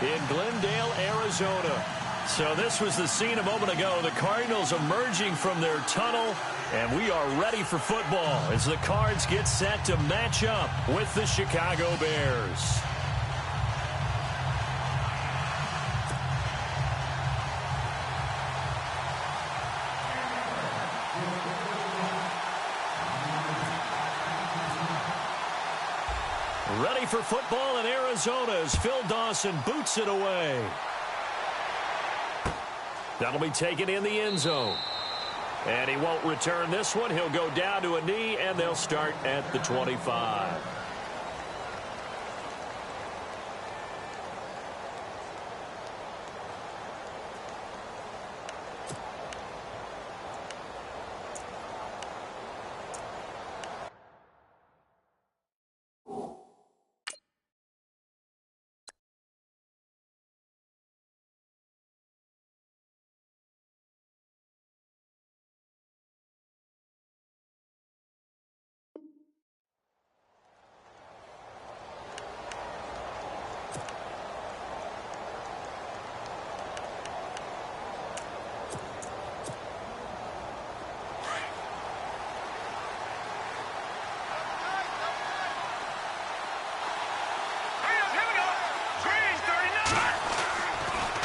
in Glendale, Arizona. So this was the scene a moment ago. The Cardinals emerging from their tunnel, and we are ready for football as the Cards get set to match up with the Chicago Bears. Ready for football in Arizona as Phil Dawson boots it away. That'll be taken in the end zone. And he won't return this one. He'll go down to a knee, and they'll start at the 25.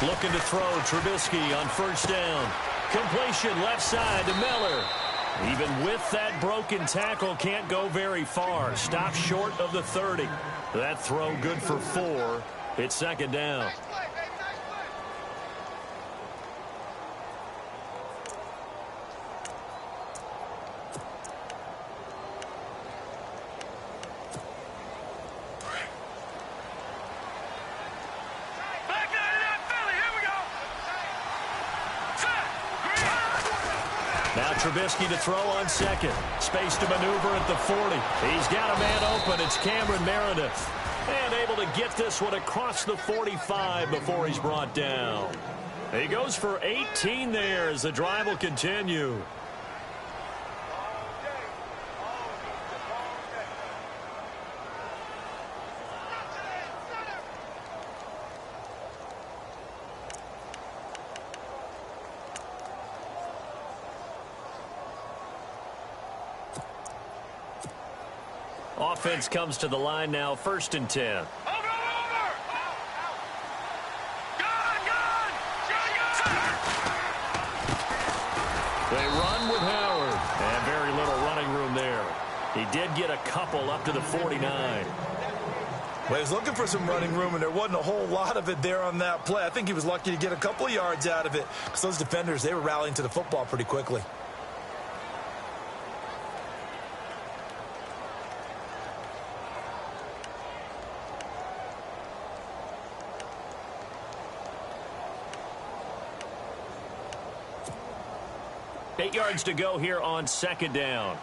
Looking to throw Trubisky on first down. Completion left side to Miller. Even with that broken tackle, can't go very far. Stop short of the 30. That throw good for 4. It's second down. Now Trubisky to throw on second. Space to maneuver at the 40. He's got a man open. It's Cameron Meredith. And able to get this one across the 45 before he's brought down. He goes for 18 there as the drive will continue. Offense comes to the line now, 1st and 10. They run with Howard, and very little running room there. He did get a couple up to the 49. Well, he was looking for some running room, and there wasn't a whole lot of it there on that play. I think he was lucky to get a couple of yards out of it because those defenders, they were rallying to the football pretty quickly. Eight yards to go here on second down.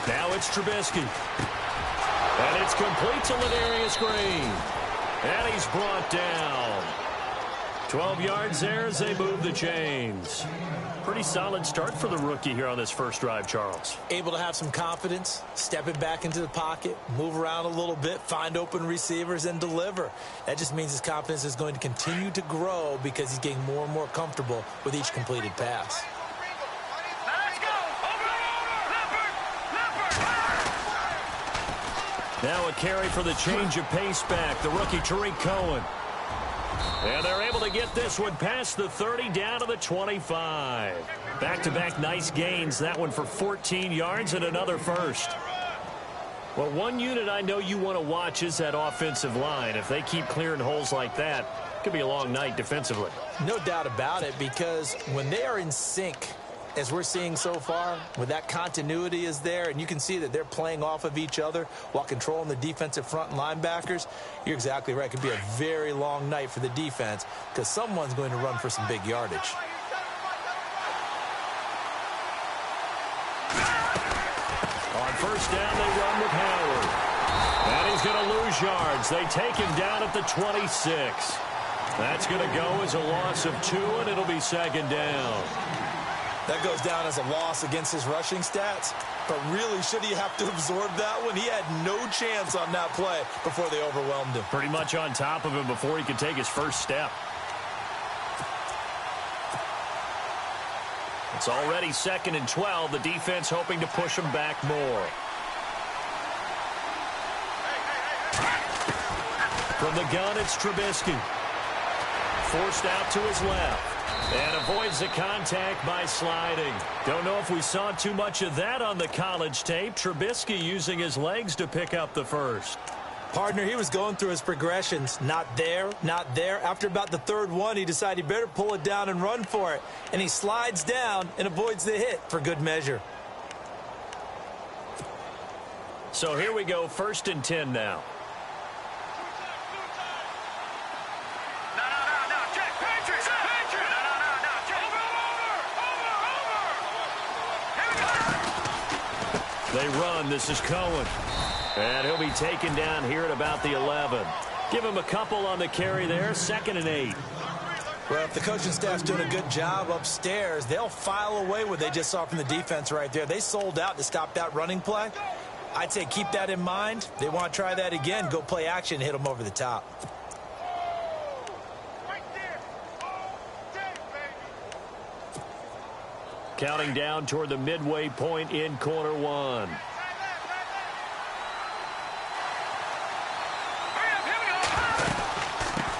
Now it's Trubisky. And it's complete to Ladarius Green. And he's brought down. 12 yards there as they move the chains. Pretty solid start for the rookie here on this first drive, Charles. Able to have some confidence, stepping back into the pocket, move around a little bit, find open receivers, and deliver. That just means his confidence is going to continue to grow because he's getting more and more comfortable with each completed pass. Now a carry for the change of pace back, the rookie Tariq Cohen. And they're able to get this one past the 30 down to the 25. Back-to-back nice gains. That one for 14 yards and another first. Well, one unit I know you want to watch is that offensive line. If they keep clearing holes like that, it could be a long night defensively. No doubt about it, because when they are in sync, as we're seeing so far, when that continuity is there, and you can see that they're playing off of each other while controlling the defensive front and linebackers, you're exactly right. It could be a very long night for the defense because someone's going to run for some big yardage. On first down, they run with Howard. And he's going to lose yards. They take him down at the 26. That's going to go as a loss of 2, and it'll be second down. That goes down as a loss against his rushing stats. But really, should he have to absorb that one? He had no chance on that play before they overwhelmed him. Pretty much on top of him before he could take his first step. It's already 2nd and 12. The defense hoping to push him back more. From the gun, it's Trubisky. Forced out to his left. And avoids the contact by sliding. Don't know if we saw too much of that on the college tape. Trubisky using his legs to pick up the first. Partner, he was going through his progressions. Not there, not there. After about the third one, he decided he better pull it down and run for it. And he slides down and avoids the hit for good measure. So here we go, 1st and 10 now. They run. This is Cohen. And he'll be taken down here at about the 11. Give him a couple on the carry there. 2nd and 8. Well, if the coaching staff's doing a good job upstairs, they'll file away what they just saw from the defense right there. They sold out to stop that running play. I'd say keep that in mind. They want to try that again. Go play action, hit them over the top. Counting down toward the midway point in quarter 1.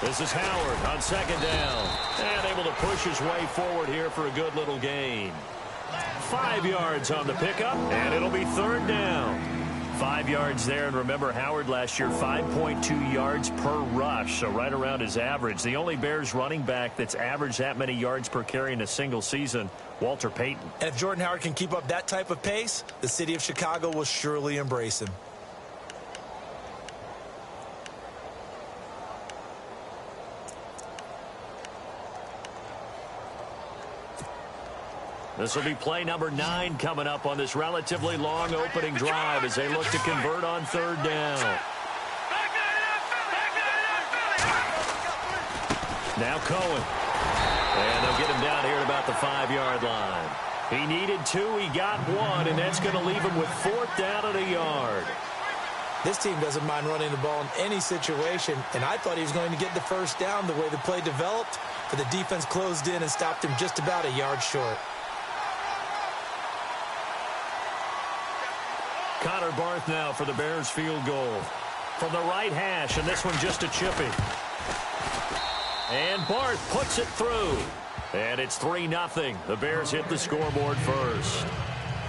This is Howard on 2nd down. And able to push his way forward here for a good little gain. 5 yards on the pickup, and it'll be 3rd down. 5 yards there, and remember Howard last year 5.2 yards per rush, so right around his average. The only Bears running back that's averaged that many yards per carry in a single season, Walter Payton. And if Jordan Howard can keep up that type of pace, the city of Chicago will surely embrace him. This will be play number 9 coming up on this relatively long opening drive as they look to convert on 3rd down. Now Cohen. And they'll get him down here at about the 5-yard line. He needed 2, he got 1, and that's going to leave him with 4th down and a yard. This team doesn't mind running the ball in any situation, and I thought he was going to get the 1st down the way the play developed, but the defense closed in and stopped him just about a yard short. Connor Barth now for the Bears field goal. From the right hash, and this one just a chippy. And Barth puts it through. And it's 3-0. The Bears hit the scoreboard first.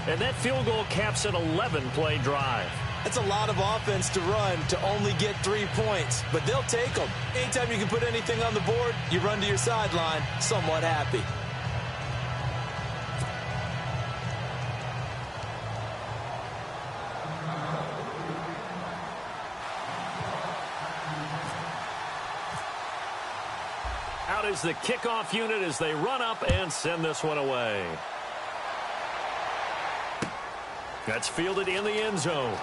And that field goal caps an 11-play drive. That's a lot of offense to run to only get 3 points, but they'll take them. Anytime you can put anything on the board, you run to your sideline somewhat happy. Out is the kickoff unit as they run up and send this one away. That's fielded in the end zone.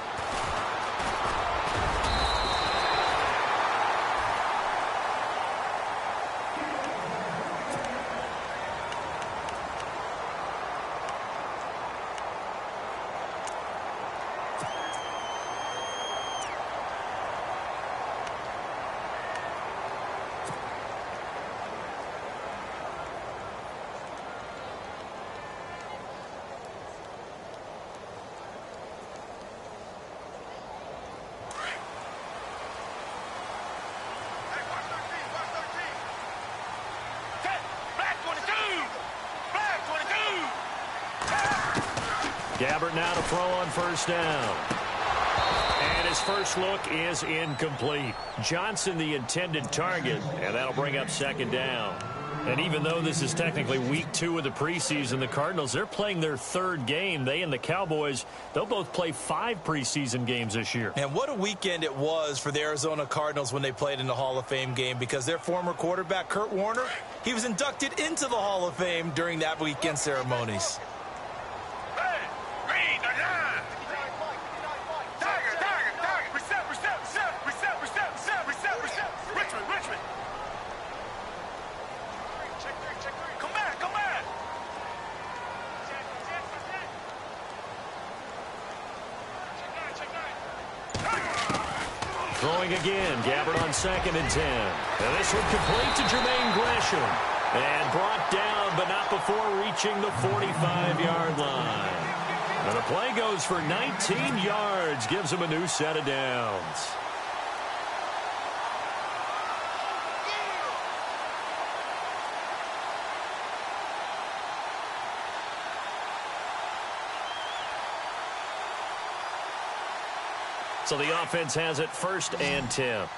Gabbert now to throw on 1st down. And his first look is incomplete. Johnson the intended target, and that'll bring up 2nd down. And even though this is technically week 2 of the preseason, the Cardinals, they're playing their 3rd game. They and the Cowboys, they'll both play 5 preseason games this year. And what a weekend it was for the Arizona Cardinals when they played in the Hall of Fame game, because their former quarterback, Kurt Warner, he was inducted into the Hall of Fame during that weekend ceremonies. Throwing again. Gabbard on 2nd and 10. And this one complete to Jermaine Gresham. And brought down, but not before reaching the 45-yard line. And the play goes for 19 yards. Gives him a new set of downs. So the offense has it 1st and 10.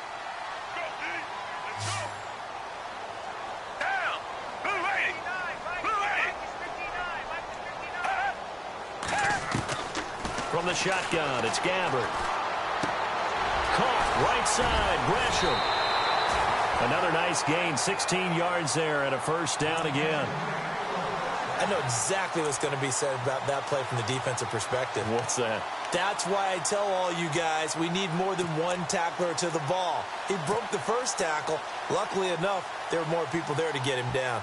From the shotgun, it's Gabbard. Caught, right side, Gresham. Another nice gain, 16 yards there and a 1st down again. I know exactly what's going to be said about that play from the defensive perspective. What's that? That's why I tell all you guys we need more than one tackler to the ball. He broke the first tackle. Luckily enough, there were more people there to get him down.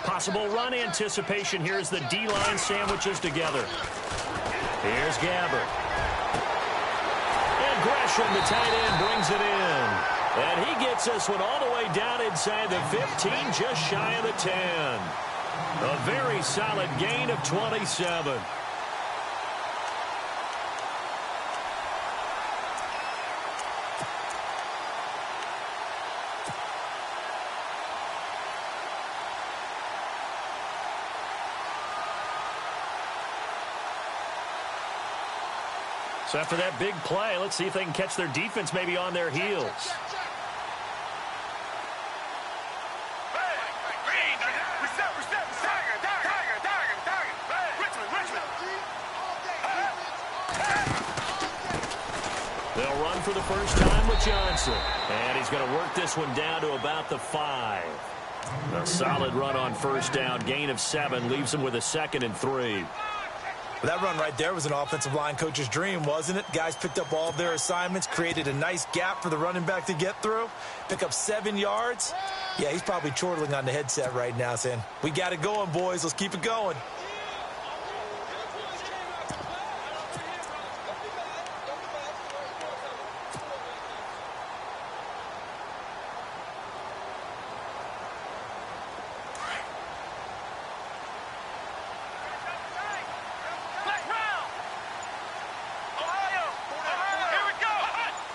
Possible run anticipation here as the D-line sandwiches together. Here's Gabbard. And Gresham, the tight end, brings it in. And he gets this one all the way down inside the 15, just shy of the 10. A very solid gain of 27. So after that big play, let's see if they can catch their defense maybe on their heels. They'll run for the first time with Johnson. And he's going to work this one down to about the 5. A solid run on 1st down. Gain of 7 leaves him with a 2nd and 3. Well, that run right there was an offensive line coach's dream, wasn't it? Guys picked up all of their assignments, created a nice gap for the running back to get through, pick up 7 yards. Yeah, he's probably chortling on the headset right now saying, we got it going, boys. Let's keep it going.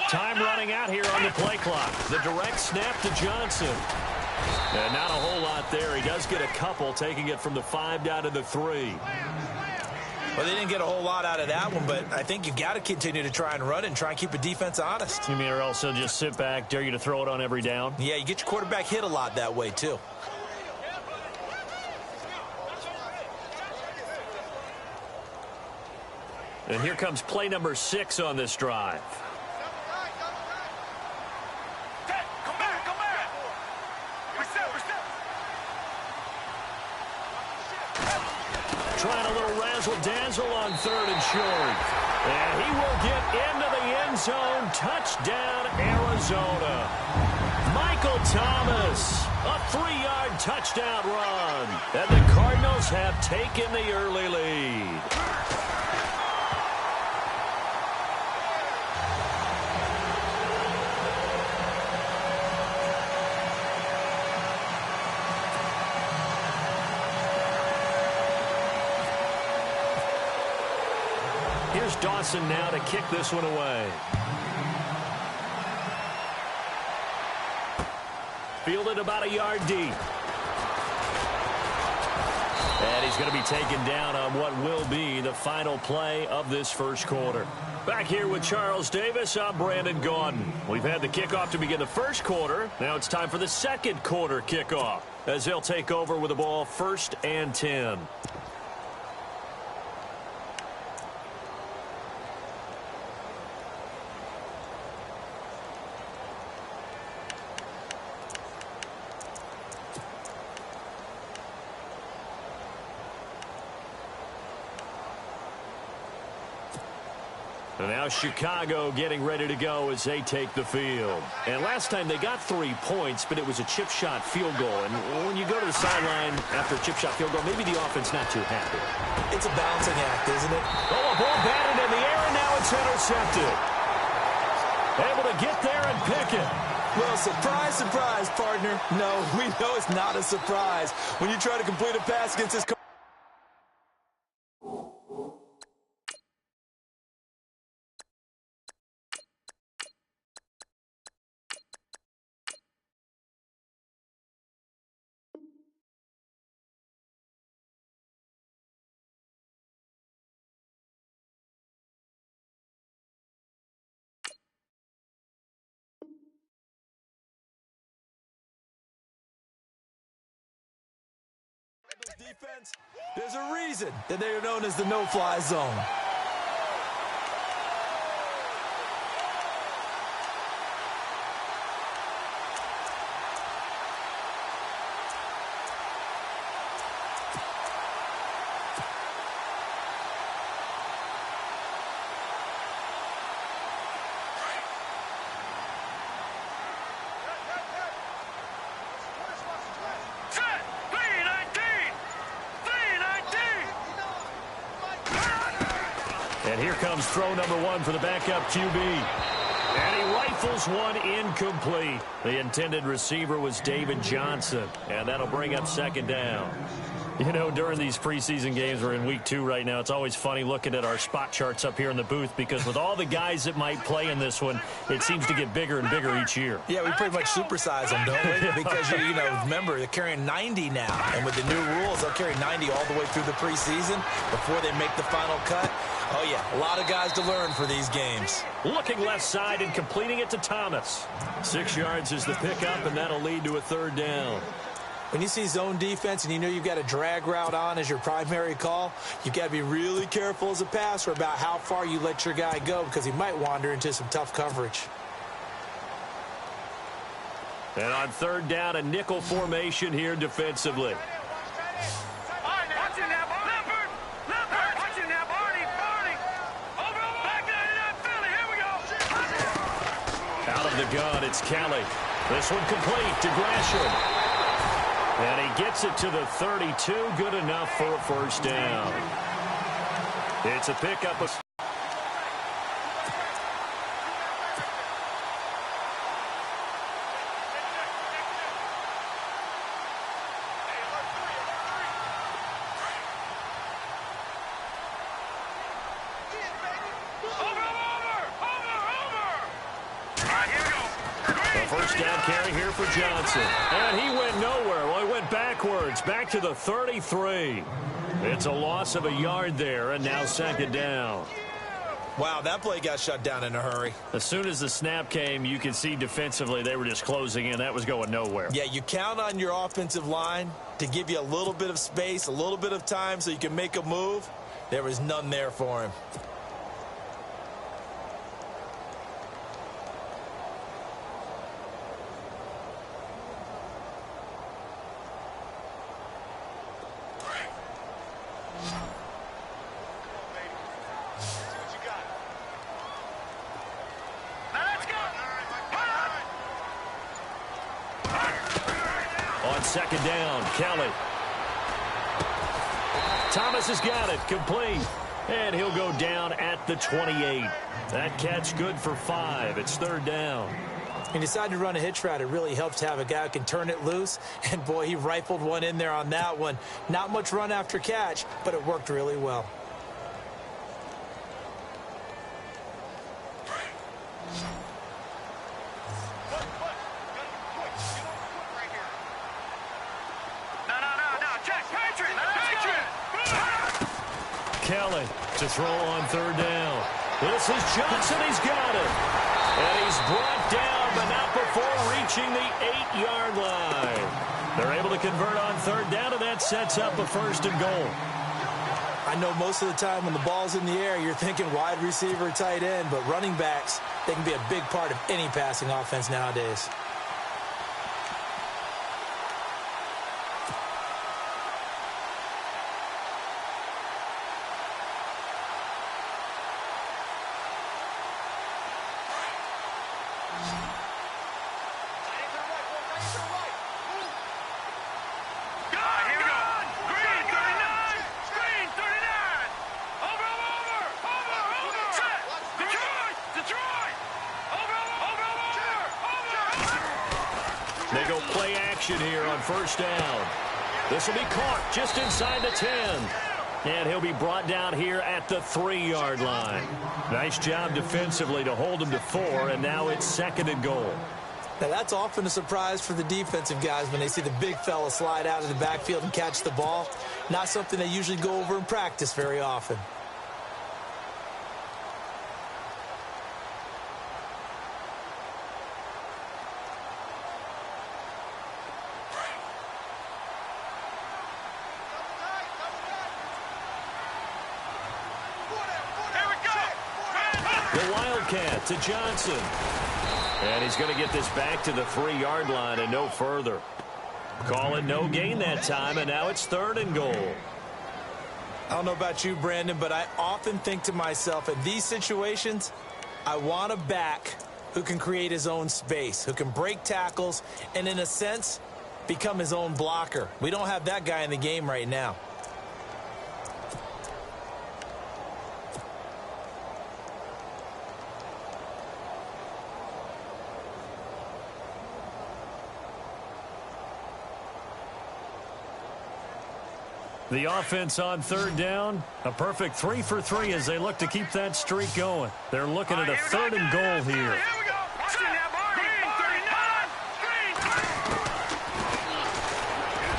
Time running out here on the play clock. The direct snap to Johnson. And not a whole lot there. He does get a couple, taking it from the 5 down to the 3. Well, they didn't get a whole lot out of that one, but I think you've got to continue to try and run it and try and keep the defense honest. You mean or else they'll just sit back, dare you to throw it on every down? Yeah, you get your quarterback hit a lot that way, too. And here comes play number 6 on this drive. Trying a little razzle-dazzle on 3rd and short. And he will get into the end zone. Touchdown, Arizona. Michael Thomas, a 3-yard touchdown run. And the Cardinals have taken the early lead. Here's Dawson now to kick this one away. Fielded about a yard deep. And he's going to be taken down on what will be the final play of this first quarter. Back here with Charles Davis, I'm Brandon Gaudin. We've had the kickoff to begin the first quarter. Now it's time for the second quarter kickoff as they'll take over with the ball 1st and 10. And now Chicago getting ready to go as they take the field. And last time they got 3 points, but it was a chip shot field goal. And when you go to the sideline after a chip shot field goal, maybe the offense not too happy. It's a balancing act, isn't it? Oh, a ball batted in the air, and now it's intercepted. Able to get there and pick it. Well, surprise, surprise, partner. No, we know it's not a surprise when you try to complete a pass against this. Defense, there's a reason that they are known as the no-fly zone. And here comes throw number 1 for the backup QB. And he rifles one incomplete. The intended receiver was David Johnson. And that'll bring up second down. You know, during these preseason games, we're in week 2 right now, it's always funny looking at our spot charts up here in the booth because with all the guys that might play in this one, it seems to get bigger and bigger each year. Yeah, we pretty much supersize them, don't we? Because, you know, remember, they're carrying 90 now. And with the new rules, they'll carry 90 all the way through the preseason before they make the final cut. Oh, yeah, a lot of guys to learn for these games. Looking left side and completing it to Thomas. 6 yards is the pickup, and that'll lead to a third down. When you see zone defense and you know you've got a drag route on as your primary call, you've got to be really careful as a passer about how far you let your guy go because he might wander into some tough coverage. And on third down, a nickel formation here defensively. Out of the gun, it's Kelly. This one complete to Gresham. And he gets it to the 32. Good enough for a first down. It's a pickup of... First down carry here for Johnson. And he went nowhere. Well, he went backwards, back to the 33. It's a loss of a yard there, and now second down. Wow, that play got shut down in a hurry. As soon as the snap came, you could see defensively they were just closing in. That was going nowhere. Yeah, you count on your offensive line to give you a little bit of space, a little bit of time so you can make a move. There was none there for him. Second down, Kelly. Thomas has got it, complete. And he'll go down at the 28. That catch good for 5. It's third down. He decided to run a hitch route. It really helps to have a guy who can turn it loose. And, boy, he rifled one in there on that one. Not much run after catch, but it worked really well. Kelly to throw on third down. This is Johnson. He's got it. And he's brought down, but not before reaching the 8-yard line. They're able to convert on third down, and that sets up a first and goal. I know most of the time when the ball's in the air, you're thinking wide receiver, tight end, but running backs, they can be a big part of any passing offense nowadays. They go play action here on first down. This will be caught just inside the 10. And he'll be brought down here at the 3-yard line. Nice job defensively to hold him to 4, and now it's 2nd and goal. Now, that's often a surprise for the defensive guys when they see the big fella slide out of the backfield and catch the ball. Not something they usually go over in practice very often. The Wildcat to Johnson. And he's going to get this back to the 3-yard line and no further. Call it no gain that time, and now it's 3rd and goal. I don't know about you, Brandon, but I often think to myself, in these situations, I want a back who can create his own space, who can break tackles, and in a sense, become his own blocker. We don't have that guy in the game right now. The offense on 3rd down, a perfect 3 for 3 as they look to keep that streak going. They're looking at a 3rd and goal here.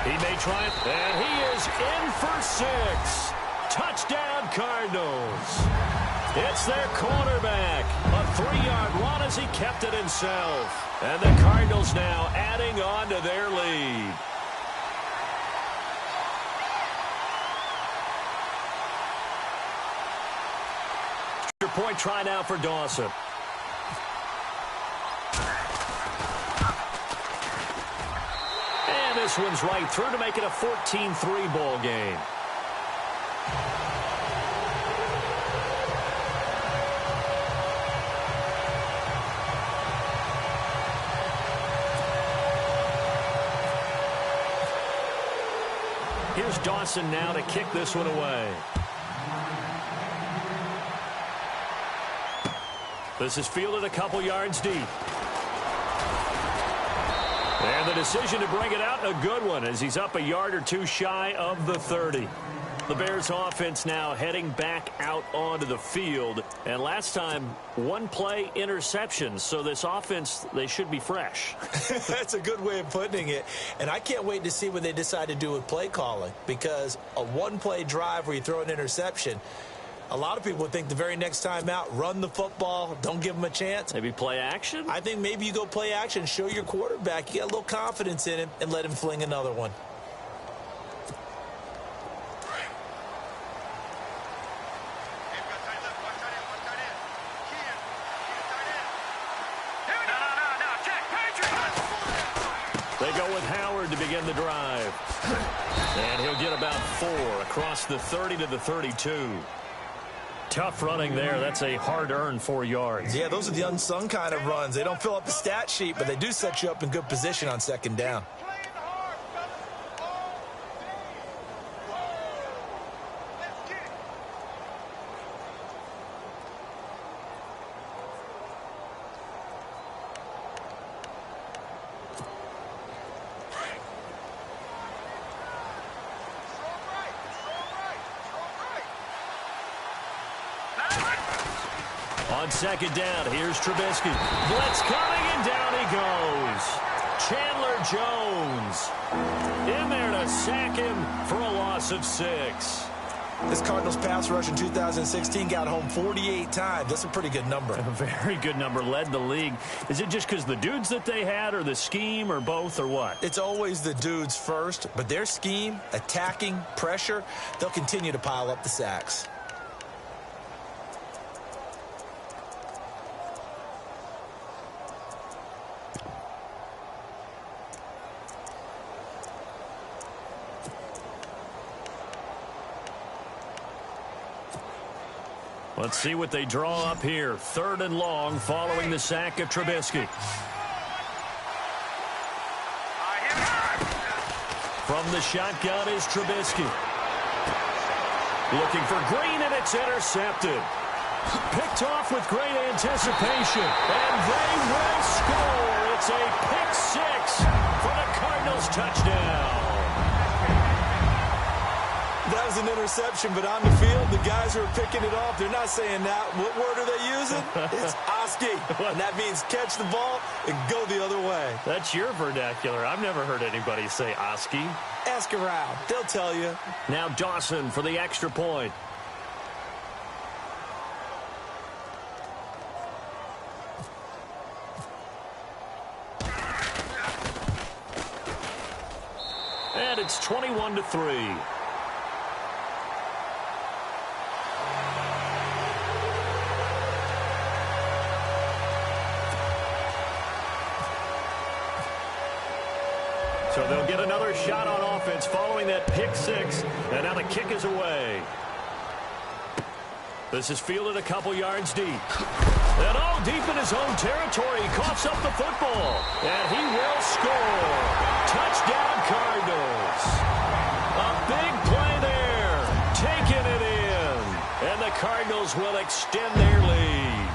He may try it, and he is in for 6. Touchdown, Cardinals. It's their quarterback. A 3-yard run as he kept it himself. And the Cardinals now adding on to their lead. Point try now for Dawson. And this one's right through to make it a 14-3 ball game. Here's Dawson now to kick this one away. This is fielded a couple yards deep. And the decision to bring it out, a good one, as he's up a yard or two shy of the 30. The Bears offense now heading back out onto the field. And last time, 1 play interception. So this offense, they should be fresh. That's a good way of putting it. And I can't wait to see what they decide to do with play calling. Because a 1-play drive where you throw an interception, a lot of people would think the very next time out, run the football, don't give them a chance. Maybe play action? I think maybe you go play action, show your quarterback you got a little confidence in him, and let him fling another one. They go with Howard to begin the drive. And he'll get about 4 across the 30 to the 32. Tough running there. That's a hard-earned 4 yards. Yeah, those are the unsung kind of runs. They don't fill up the stat sheet, but they do set you up in good position on 2nd down. On 2nd down, here's Trubisky. Blitz coming, and down he goes. Chandler Jones in there to sack him for a loss of 6. This Cardinals pass rush in 2016 got home 48 times. That's a pretty good number. A very good number, led the league. Is it just because the dudes that they had, or the scheme, or both, or what? It's always the dudes first, but their scheme, attacking, pressure, they'll continue to pile up the sacks. Let's see what they draw up here. 3rd and long following the sack of Trubisky. From the shotgun is Trubisky. Looking for Green, and it's intercepted. Picked off with great anticipation, and they will score. It's a pick 6 for the Cardinals touchdown. That was an interception, but on the field, the guys who are picking it off, they're not saying that. What word are they using? It's Oski, and that means catch the ball and go the other way. That's your vernacular. I've never heard anybody say Oski. Ask around. They'll tell you. Now Dawson for the extra point. And it's 21-3. So they'll get another shot on offense following that pick 6. And now the kick is away. This is fielded a couple yards deep. And all deep in his own territory. He coughs up the football. And he will score. Touchdown Cardinals. A big play there. Taking it in. And the Cardinals will extend their lead.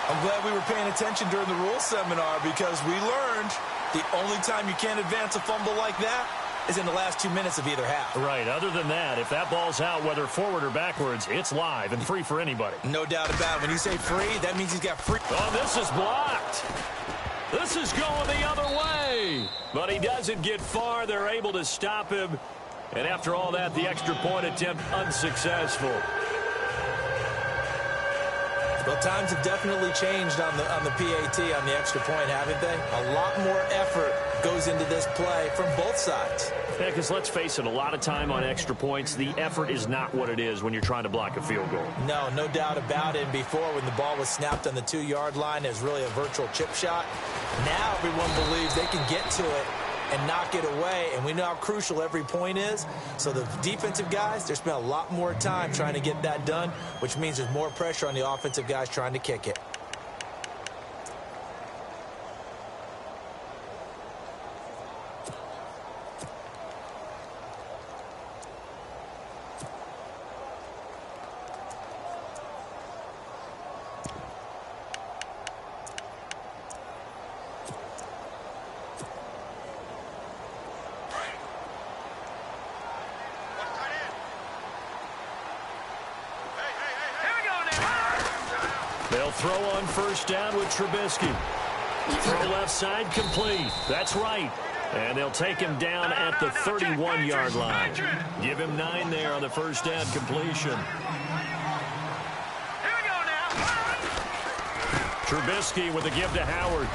I'm glad we were paying attention during the rules seminar because we learned the only time you can't advance a fumble like that is in the last 2 minutes of either half. Right. Other than that, if that ball's out, whether forward or backwards, it's live and free for anybody. No doubt about it. When you say free, that means he's got free. Oh, this is blocked. This is going the other way. But he doesn't get far. They're able to stop him. And after all that, the extra point attempt unsuccessful. Well, times have definitely changed on the PAT, on the extra point, haven't they? A lot more effort goes into this play from both sides. Yeah, because let's face it, a lot of time on extra points, the effort is not what it is when you're trying to block a field goal. No doubt about it. And before, when the ball was snapped on the 2-yard line, it was really a virtual chip shot. Now everyone believes they can get to it and knock it away, and we know how crucial every point is. So the defensive guys, they spent a lot more time trying to get that done, which means there's more pressure on the offensive guys trying to kick it. They'll throw on first down with Trubisky. Throw left side complete. That's right. And they'll take him down at the 31-yard line. Give him 9 there on the first down completion. Trubisky with a give to Howard.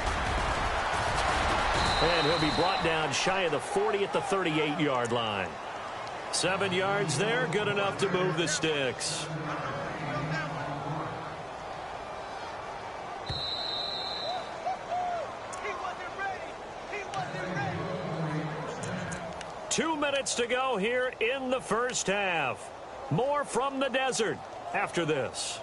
And he'll be brought down shy of the 40 at the 38-yard line. 7 yards there, good enough to move the sticks. Two minutes to go here in the first half. More from the desert after this.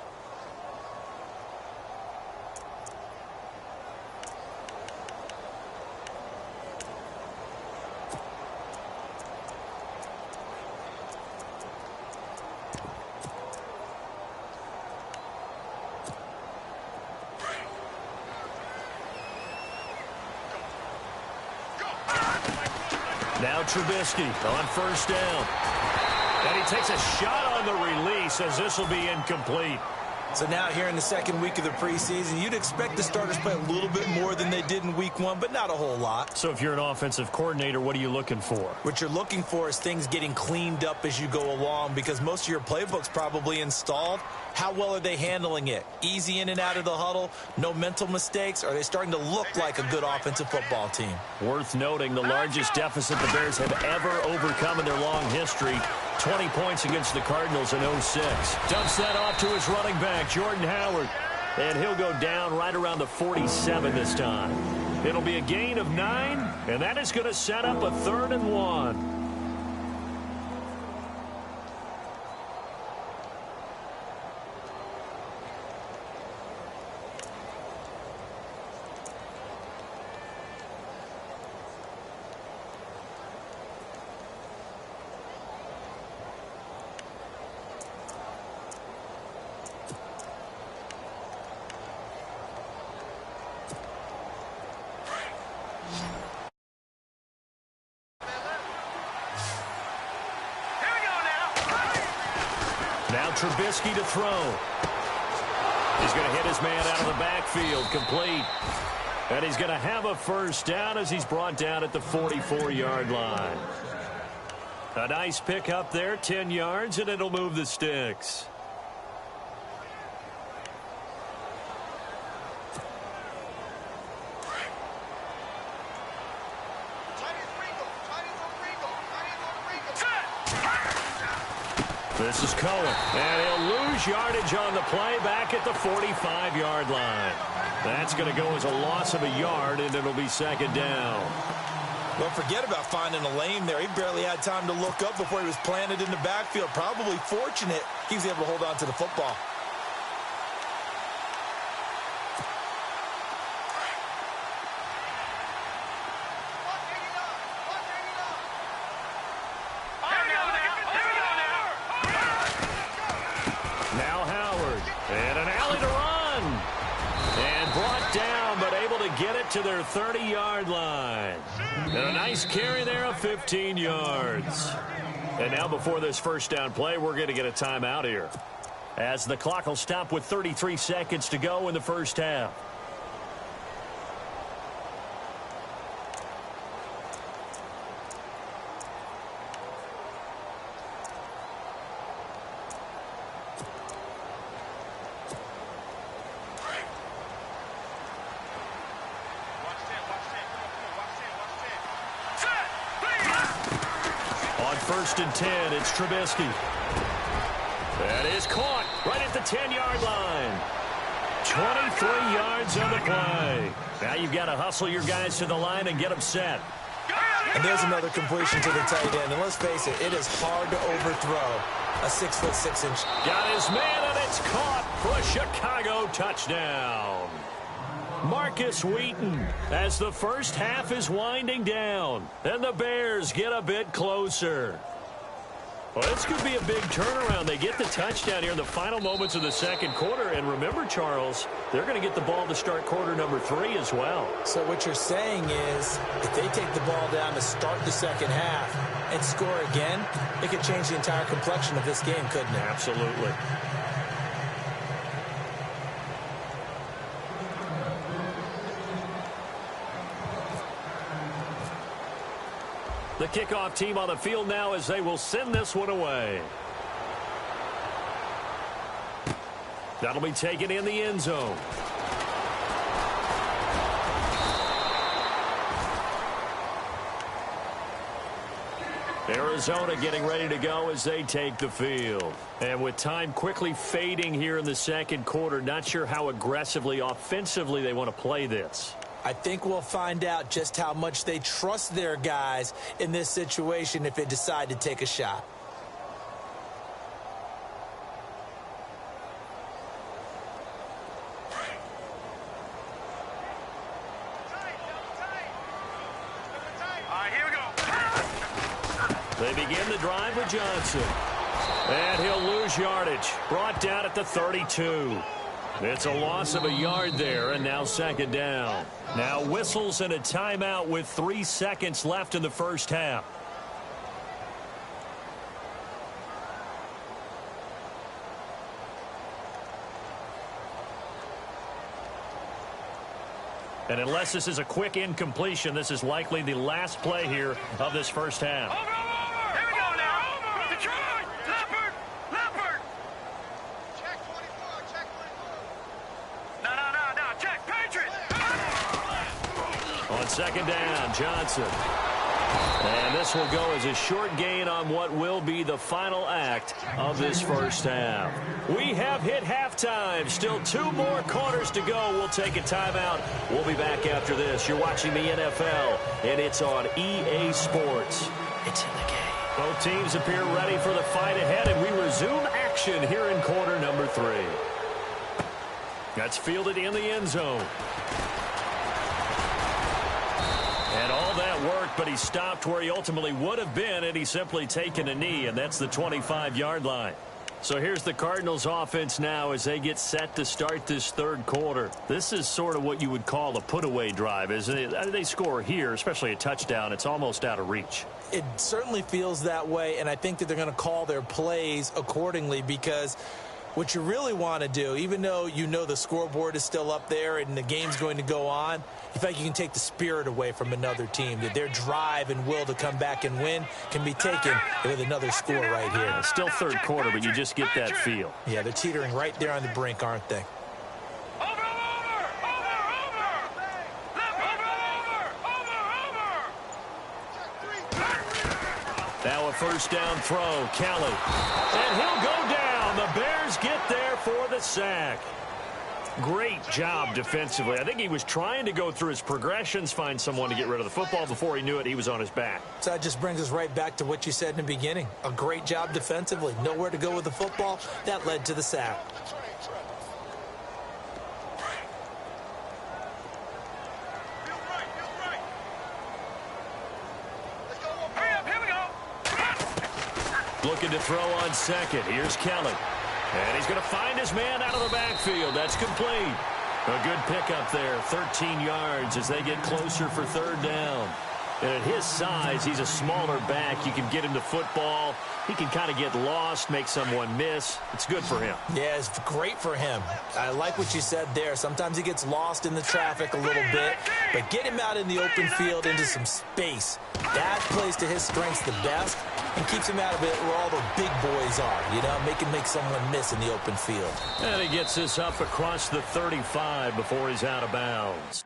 Now Trubisky on first down. And he takes a shot on the release as this will be incomplete. So now here in the second week of the preseason, you'd expect the starters to play a little bit more than they did in week 1, but not a whole lot. So if you're an offensive coordinator, what are you looking for? What you're looking for is things getting cleaned up as you go along because most of your playbook's probably installed. How well are they handling it? Easy in and out of the huddle, no mental mistakes? Are they starting to look like a good offensive football team? Worth noting, the largest deficit the Bears have ever overcome in their long history. 20 points against the Cardinals in 06. Dumps that off to his running back, Jordan Howard. And he'll go down right around the 47 this time. It'll be a gain of 9, and that is going to set up a 3rd and 1. Trubisky to throw. He's going to hit his man out of the backfield, complete. And he's going to have a first down as he's brought down at the 44-yard line. A nice pick up there, 10 yards, and it'll move the sticks. This is Cohen, and he'll lose yardage on the play back at the 45-yard line. That's going to go as a loss of a yard, and it'll be second down. Well, forget about finding a lane there. He barely had time to look up before he was planted in the backfield. Probably fortunate he was able to hold on to the football. Now Howard, and an alley to run. And brought down, but able to get it to their 30-yard line. And a nice carry there of 15 yards. And now before this first down play, we're going to get a timeout here, as the clock will stop with 33 seconds to go in the first half. First and 10, it's Trubisky. That is caught right at the 10-yard line. 23 yards on the play. Now you've got to hustle your guys to the line and get them set. And there's another completion to the tight end. And let's face it, it is hard to overthrow a 6'6". Got his man, and it's caught for a Chicago touchdown. Marcus Wheaton, as the first half is winding down, and the Bears get a bit closer. Well, this could be a big turnaround. They get the touchdown here in the final moments of the second quarter. And remember, Charles, they're going to get the ball to start quarter number 3 as well. So what you're saying is, if they take the ball down to start the second half and score again, it could change the entire complexion of this game, couldn't it? Absolutely. The kickoff team on the field now as they will send this one away. That'll be taken in the end zone. Arizona getting ready to go as they take the field. And with time quickly fading here in the second quarter, not sure how aggressively, offensively they want to play this. I think we'll find out just how much they trust their guys in this situation if they decide to take a shot. They begin the drive with Johnson. And he'll lose yardage. Brought down at the 32. It's a loss of a yard there, and now second down. Now whistles and a timeout with 3 seconds left in the first half. And unless this is a quick incompletion, this is likely the last play here of this first half. Second down, Johnson. And this will go as a short gain on what will be the final act of this first half. We have hit halftime. Still 2 more quarters to go. We'll take a timeout. We'll be back after this. You're watching the NFL, and it's on EA Sports. It's in the game. Both teams appear ready for the fight ahead, and we resume action here in quarter number 3. That's fielded in the end zone. And all that worked, but he stopped where he ultimately would have been, and he's simply taken a knee, and that's the 25-yard line. So here's the Cardinals offense now as they get set to start this third quarter. This is sort of what you would call a put-away drive, isn't it? They score here, especially a touchdown. It's almost out of reach. It certainly feels that way, and I think that they're going to call their plays accordingly, because what you really want to do, even though you know the scoreboard is still up there and the game's going to go on, in fact, you can take the spirit away from another team, that their drive and will to come back and win can be taken with another score right here. It's still third quarter, but you just get that feel. Yeah, they're teetering right there on the brink, aren't they? Now a first down throw, Kelly. And he'll go down. The Bears get there for the sack. Great job defensively. I think he was trying to go through his progressions, find someone to get rid of the football. Before he knew it, he was on his back. So that just brings us right back to what you said in the beginning. A great job defensively. Nowhere to go with the football. That led to the sack. Looking to throw on second. Here's Kelly. And he's going to find his man out of the backfield. That's complete. A good pickup there. 13 yards as they get closer for third down. And at his size, he's a smaller back. You can get him to football. He can kind of get lost, make someone miss. It's good for him. Yeah, it's great for him. I like what you said there. Sometimes he gets lost in the traffic a little bit, but get him out in the open field into some space. That plays to his strengths the best and keeps him out of it where all the big boys are, you know, make someone miss in the open field. And he gets this up across the 35 before he's out of bounds.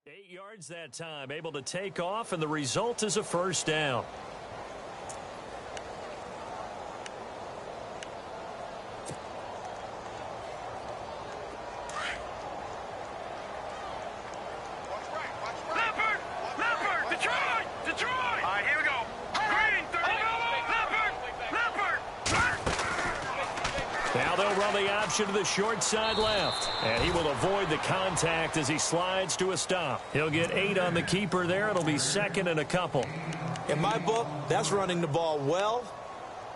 Eight yards that time, able to take off, and the result is a first down. Now they'll run the option to the short side left. And he will avoid the contact as he slides to a stop. He'll get 8 on the keeper there. It'll be second and a couple. In my book, that's running the ball well,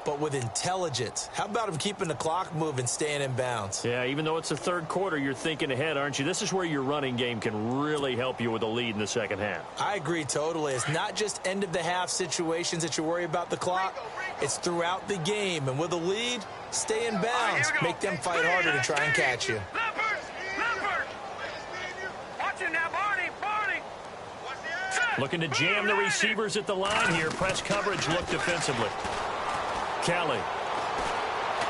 but with intelligence. How about him keeping the clock moving, staying in bounds? Yeah, even though it's the third quarter, you're thinking ahead, aren't you? This is where your running game can really help you with a lead in the second half. I agree totally. It's not just end-of-the-half situations that you worry about the clock. It's throughout the game. And with a lead, stay in bounds. Make them fight harder to try and catch you. Looking to jam the receivers at the line here. Press coverage, look defensively. Kelly.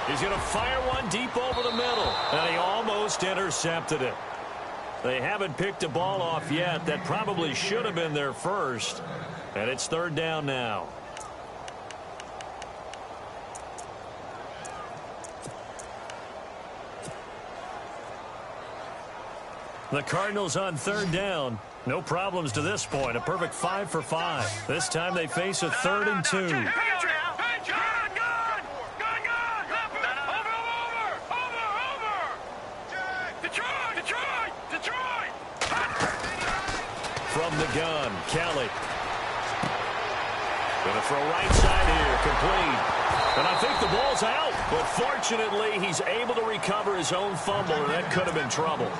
He's going to fire one deep over the middle. And he almost intercepted it. They haven't picked a ball off yet. That probably should have been their first. And it's third down now. The Cardinals on third down. No problems to this point. A perfect 5 for 5. This time they face a 3rd and 2. From the gun, Kelly. Going to throw right side here, complete. And I think the ball's out. But fortunately, he's able to recover his own fumble, and that could have been trouble.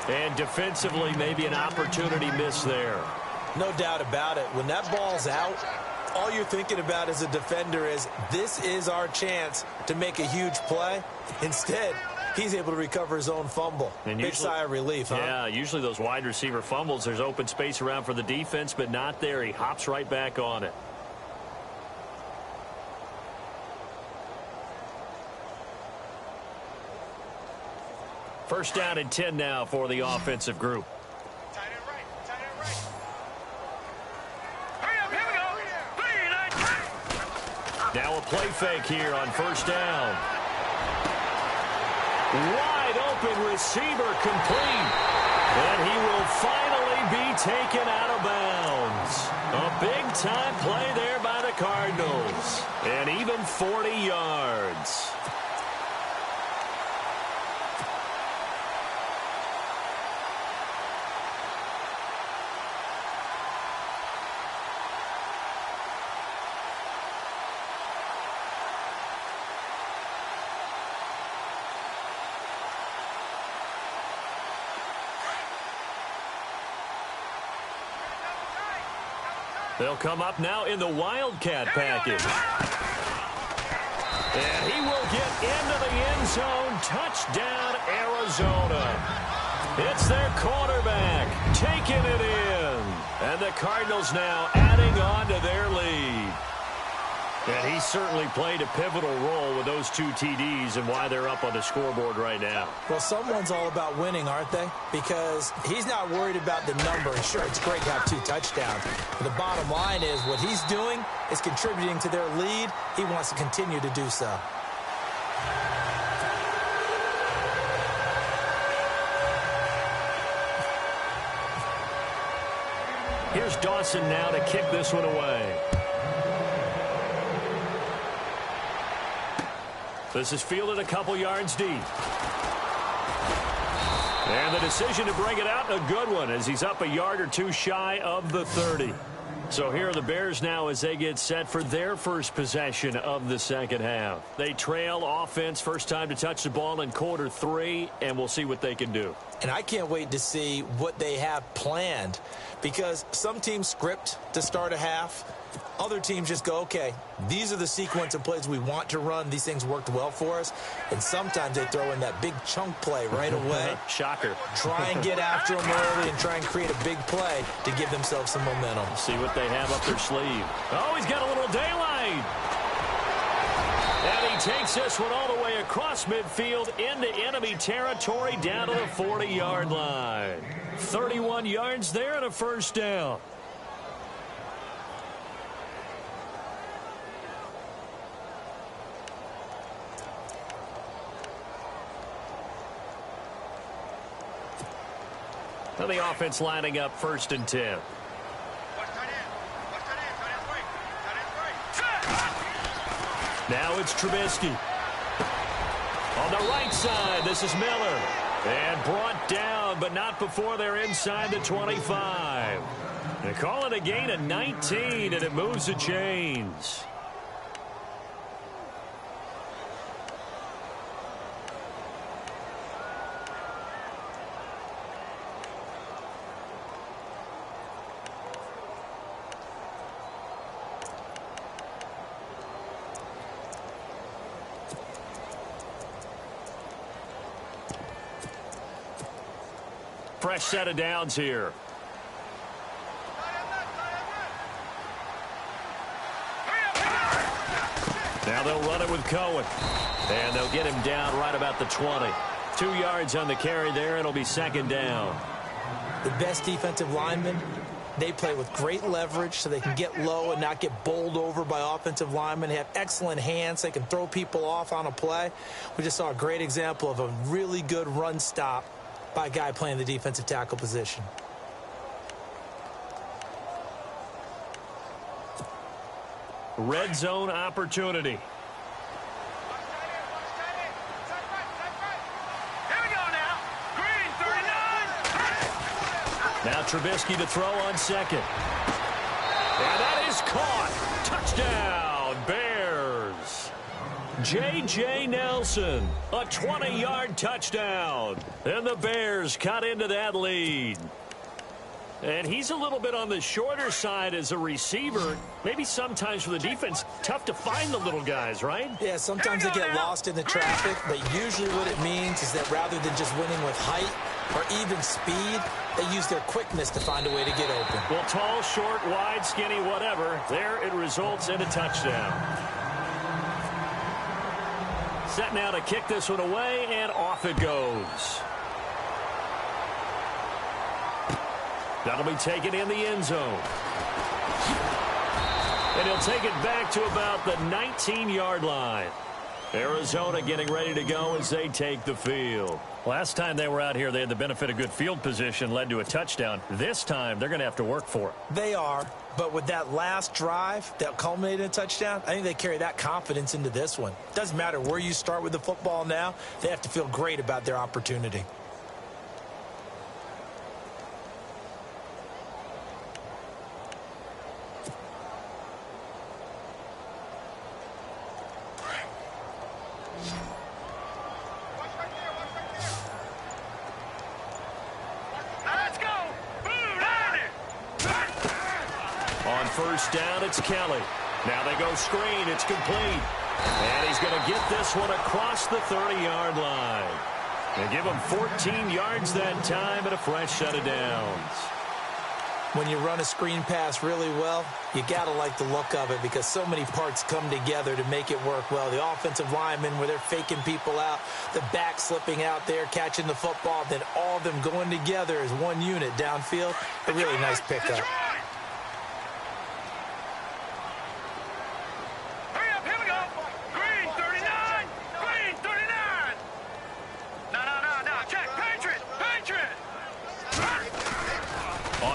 And defensively, maybe an opportunity miss there. No doubt about it. When that ball's out, all you're thinking about as a defender is, this is our chance to make a huge play. Instead, he's able to recover his own fumble. And big sigh of relief, huh? Yeah, usually those wide receiver fumbles, there's open space around for the defense, but not there. He hops right back on it. First down and 10 now for the offensive group. Tight end right. Tight end right. Hurry up, here we go. Now a play fake here on first down. Wide open receiver complete. And he will finally be taken out of bounds. A big-time play there by the Cardinals. And even 40 yards. They'll come up now in the Wildcat package. And he will get into the end zone. Touchdown, Arizona. It's their quarterback taking it in. And the Cardinals now adding on to their lead. And he certainly played a pivotal role with those 2 TDs and why they're up on the scoreboard right now. Well, someone's all about winning, aren't they? Because he's not worried about the number. And sure, it's great to have 2 touchdowns. But the bottom line is what he's doing is contributing to their lead. He wants to continue to do so. Here's Dawson now to kick this one away. This is fielded a couple yards deep. And the decision to bring it out, a good one, as he's up a yard or 2 shy of the 30. So here are the Bears now as they get set for their first possession of the second half. They trail offense, first time to touch the ball in quarter 3, and we'll see what they can do. And I can't wait to see what they have planned, because some teams script to start a half. Other teams just go, okay, these are the sequence of plays we want to run. These things worked well for us. And sometimes they throw in that big chunk play right away. Shocker. Try and get after them early and try and create a big play to give themselves some momentum. See what they have up their sleeve. Oh, he's got a little daylight. And he takes this one all the way across midfield into enemy territory down to the 40-yard line. 31 yards there and a first down. So the offense lining up first and 10. Now it's Trubisky. On the right side, this is Miller. And brought down, but not before they're inside the 25. They call it a gain of 19, and it moves the chains. Fresh set of downs here. Now they'll run it with Cohen. And they'll get him down right about the 20. 2 yards on the carry there. It'll be second down. The best defensive linemen, they play with great leverage so they can get low and not get bowled over by offensive linemen. They have excellent hands. They can throw people off on a play. We just saw a great example of a really good run stop by a guy playing the defensive tackle position. Red zone opportunity. Now Trubisky to throw on second. And that is caught. Touchdown, Bears. J.J. Nelson, a 20-yard touchdown. And the Bears cut into that lead. And he's a little bit on the shorter side as a receiver. Maybe sometimes for the defense, tough to find the little guys, right? Yeah, sometimes they get lost in the traffic, but usually what it means is that rather than just winning with height or even speed, they use their quickness to find a way to get open. Well, tall, short, wide, skinny, whatever, there it results in a touchdown. Set now to kick this one away, and off it goes. That'll be taken in the end zone. And he'll take it back to about the 19-yard line. Arizona getting ready to go as they take the field. Last time they were out here, they had the benefit of good field position, led to a touchdown. This time, they're going to have to work for it. They are, but with that last drive that culminated in a touchdown, I think they carry that confidence into this one. Doesn't matter where you start with the football now, they have to feel great about their opportunity. First down, it's Kelly. Now they go screen. It's complete. And he's going to get this one across the 30-yard line. They give him 14 yards that time and a fresh set of downs. When you run a screen pass really well, you got to like the look of it because so many parts come together to make it work well. The offensive linemen, where they're faking people out, the back slipping out there, catching the football, then all of them going together as one unit downfield. A really nice pickup.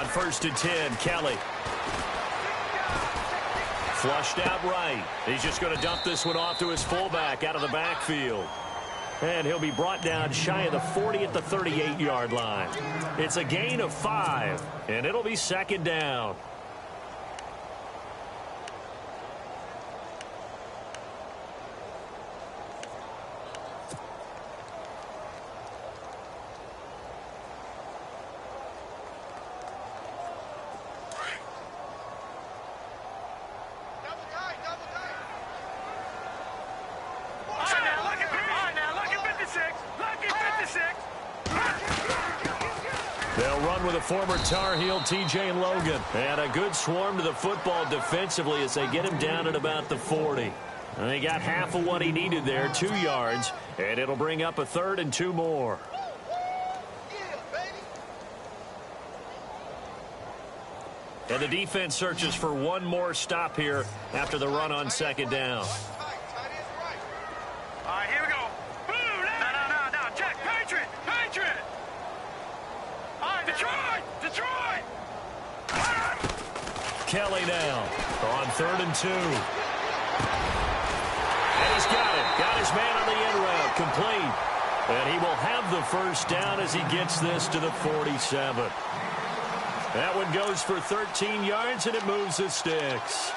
First and 10, Kelly. Flushed out right. He's just going to dump this one off to his fullback out of the backfield. And he'll be brought down shy of the 40 at the 38-yard line. It's a gain of 5, and it'll be second down. They'll run with a former Tar Heel, T.J. Logan. And a good swarm to the football defensively as they get him down at about the 40. And they got half of what he needed there, 2 yards. And it'll bring up a 3rd and 2 more. And the defense searches for one more stop here after the run on second down. All right, here we go. No. Check. Patriot. All right, Detroit. Kelly now on 3rd and 2. And he's got it. Got his man on the end route. Complete. And he will have the first down as he gets this to the 47. That one goes for 13 yards, and it moves the sticks.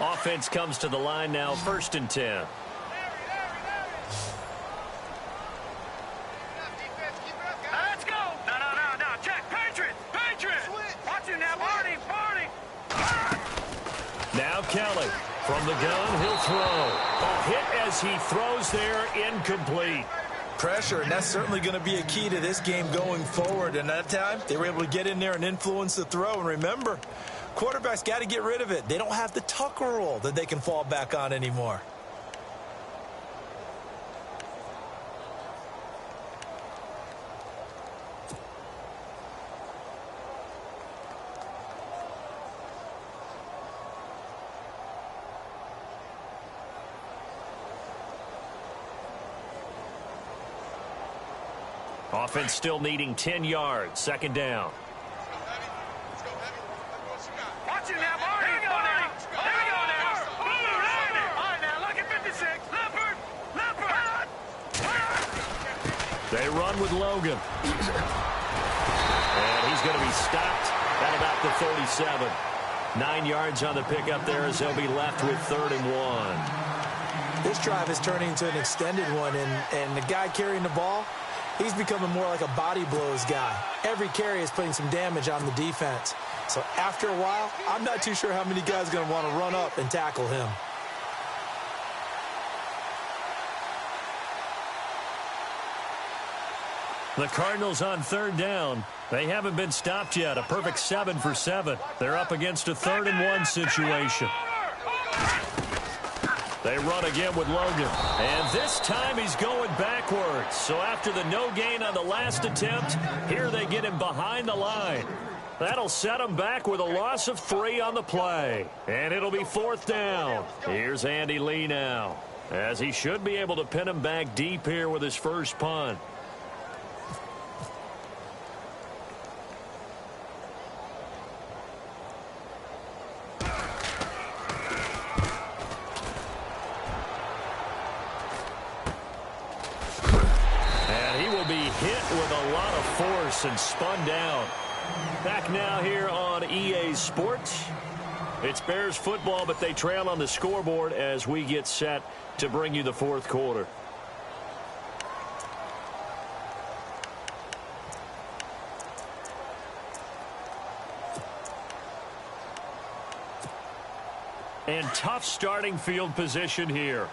Offense comes to the line now, 1st and 10. Let's go. No. Check. Patriot. Watch it now, Barney. Now Kelly from the gun, he'll throw. A hit as he throws there, incomplete. pressure, and that's certainly going to be a key to this game going forward. And that time, they were able to get in there and influence the throw. And remember, quarterbacks got to get rid of it. They don't have the tuck rule that they can fall back on anymore. Offense still needing 10 yards. Second down. Watch it now, Marty. Here we go now. Here we go now. All right, now, look at 56. Leopard. They run with Logan. And he's going to be stopped at about the 37. 9 yards on the pickup there as they'll be left with 3rd and 1. This drive is turning into an extended one, and the guy carrying the ball, he's becoming more like a body blows guy. Every carry is putting some damage on the defense. So after a while, I'm not too sure how many guys are going to want to run up and tackle him. The Cardinals on 3rd down. They haven't been stopped yet. A perfect 7 for 7. They're up against a 3rd and 1 situation. They run again with Logan. And this time he's going backwards. So after the no gain on the last attempt, here they get him behind the line. That'll set him back with a loss of 3 on the play. And it'll be 4th down. Here's Andy Lee now, as he should be able to pin him back deep here with his first punt. And spun down. Back now here on EA Sports. It's Bears football, but they trail on the scoreboard as we get set to bring you the 4th quarter. And tough starting field position here.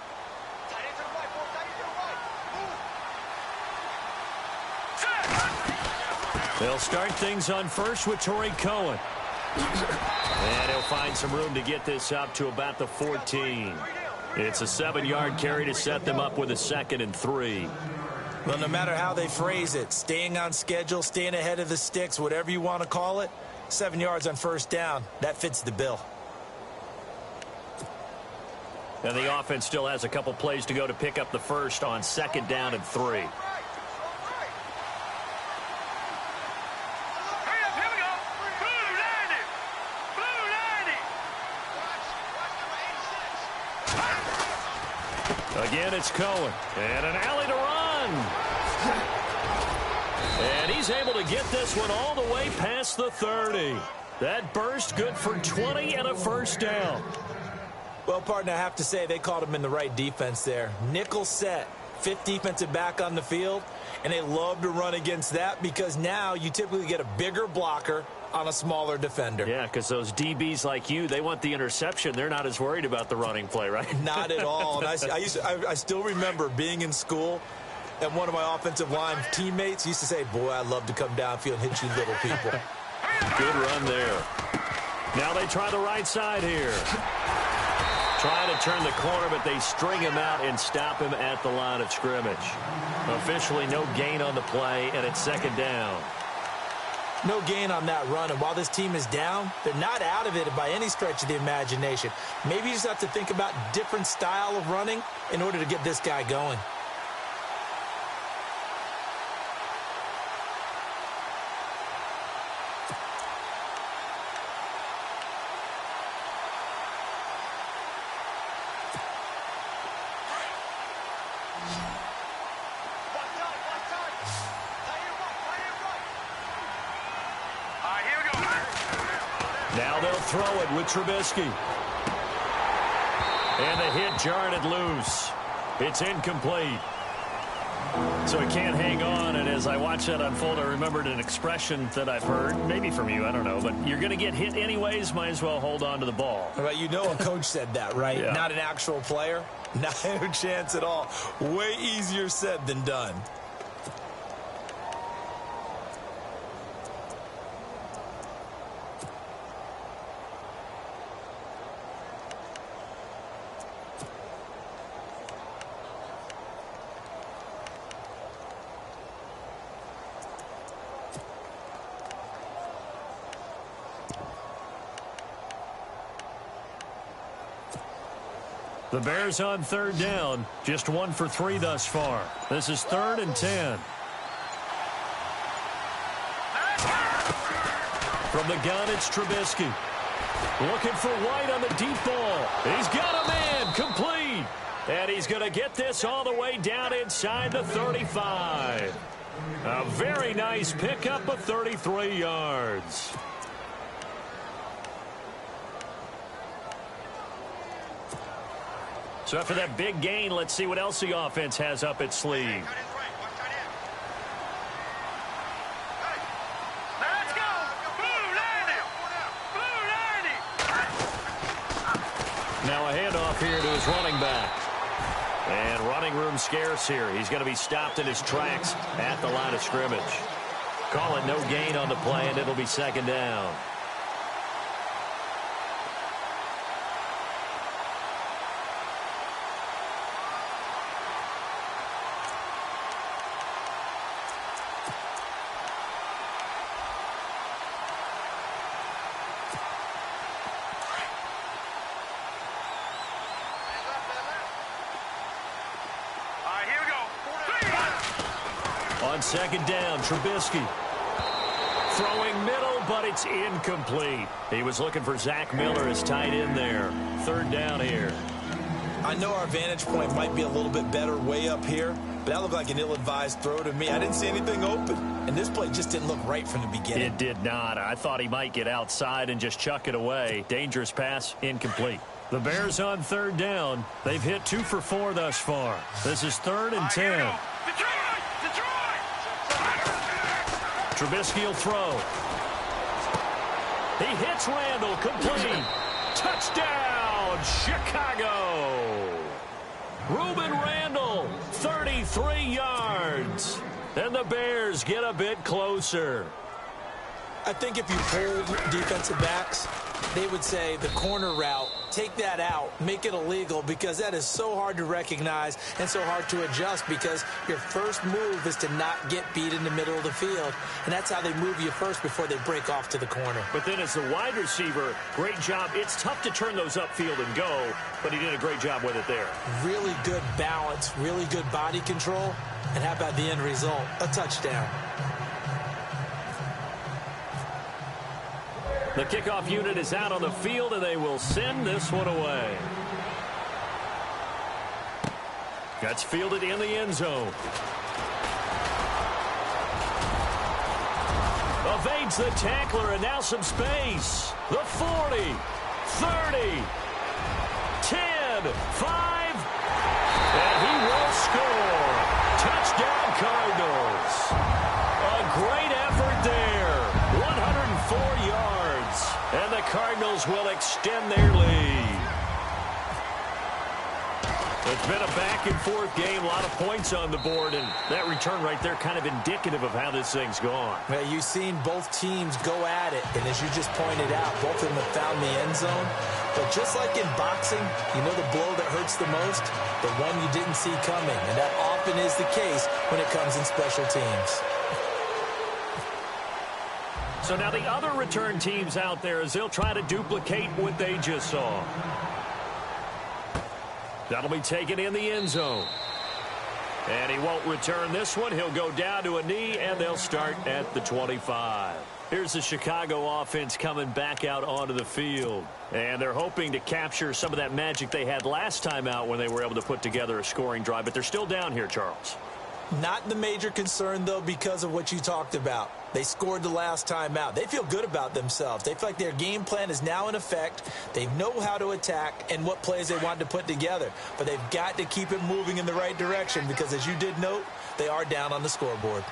They'll start things on first with Torrey Cohen. And he'll find some room to get this up to about the 14. It's a 7-yard carry to set them up with a 2nd and 3. Well, no matter how they phrase it, staying on schedule, staying ahead of the sticks, whatever you want to call it, 7 yards on 1st down, that fits the bill. And the offense still has a couple plays to go to pick up the first on 2nd down and 3. Again, it's Cohen. And an alley to run. And he's able to get this one all the way past the 30. That burst good for 20 and a 1st down. Well, partner, I have to say they caught him in the right defense there. Nickel set, 5th defensive back on the field, and they love to run against that because now you typically get a bigger blocker on a smaller defender. Yeah, because those DBs like you, they want the interception. They're not as worried about the running play, right? Not at all. And I still remember being in school, and one of my offensive line teammates used to say, boy, I'd love to come downfield and hit you little people. Good run there. Now they try the right side here. Trying to turn the corner, but they string him out and stop him at the line of scrimmage. Officially no gain on the play, and it's 2nd down. No gain on that run, and while this team is down, they're not out of it by any stretch of the imagination. Maybe you just have to think about different style of running in order to get this guy going. Now they'll throw it with Trubisky. And the hit jarred it loose. It's incomplete. So he can't hang on, and as I watch that unfold, I remembered an expression that I've heard, maybe from you, I don't know, but you're going to get hit anyways, might as well hold on to the ball. Well, you know a coach said that, right? Yeah. Not an actual player. Not a chance at all. Way easier said than done. The Bears on third down, just 1 for 3 thus far. This is 3rd and 10. From the gun, it's Trubisky. Looking for White on the deep ball. He's got a man, complete. And he's going to get this all the way down inside the 35. A very nice pickup of 33 yards. So after that big gain, let's see what else the offense has up its sleeve. Let's go! Blue landing! Blue landing! Now a handoff here to his running back. And running room scarce here. He's going to be stopped in his tracks at the line of scrimmage. Call it no gain on the play, and it'll be 2nd down. On 2nd down, Trubisky. Throwing middle, but it's incomplete. He was looking for Zach Miller as tight end there. 3rd down here. I know our vantage point might be a little bit better way up here, but that looked like an ill-advised throw to me. I didn't see anything open, and this play just didn't look right from the beginning. It did not. I thought he might get outside and just chuck it away. Dangerous pass, incomplete. The Bears on 3rd down. They've hit 2 for 4 thus far. This is 3rd and 10. Trubisky will throw. He hits Randall, complete. Touchdown, Chicago. Reuben Randall, 33 yards. And the Bears get a bit closer. I think if you polled defensive backs, they would say the corner route, take that out, make it illegal, because that is so hard to recognize and so hard to adjust, because your first move is to not get beat in the middle of the field, and that's how they move you first before they break off to the corner. But then as the wide receiver, great job. It's tough to turn those upfield and go, but he did a great job with it there. Really good balance, really good body control, and how about the end result? A touchdown. The kickoff unit is out on the field, and they will send this one away. That's fielded in the end zone. Evades the tackler, and now some space. The 40, 30, 10, 5, and he will score. Touchdown, Cardinals. A great effort there. 104 yards. And the Cardinals will extend their lead. It's been a back-and-forth game, a lot of points on the board, and that return right there kind of indicative of how this thing's gone. Well, you've seen both teams go at it, and as you just pointed out, both of them have found the end zone. But just like in boxing, you know the blow that hurts the most? The one you didn't see coming, and that often is the case when it comes in special teams. So now the other return teams out there, as they'll try to duplicate what they just saw. That'll be taken in the end zone. And he won't return this one. He'll go down to a knee, and they'll start at the 25. Here's the Chicago offense coming back out onto the field. And they're hoping to capture some of that magic they had last time out when they were able to put together a scoring drive. But they're still down here, Charles. Not the major concern, though, because of what you talked about. They scored the last time out. They feel good about themselves. They feel like their game plan is now in effect. They know how to attack and what plays they want to put together. But they've got to keep it moving in the right direction because, as you did note, they are down on the scoreboard.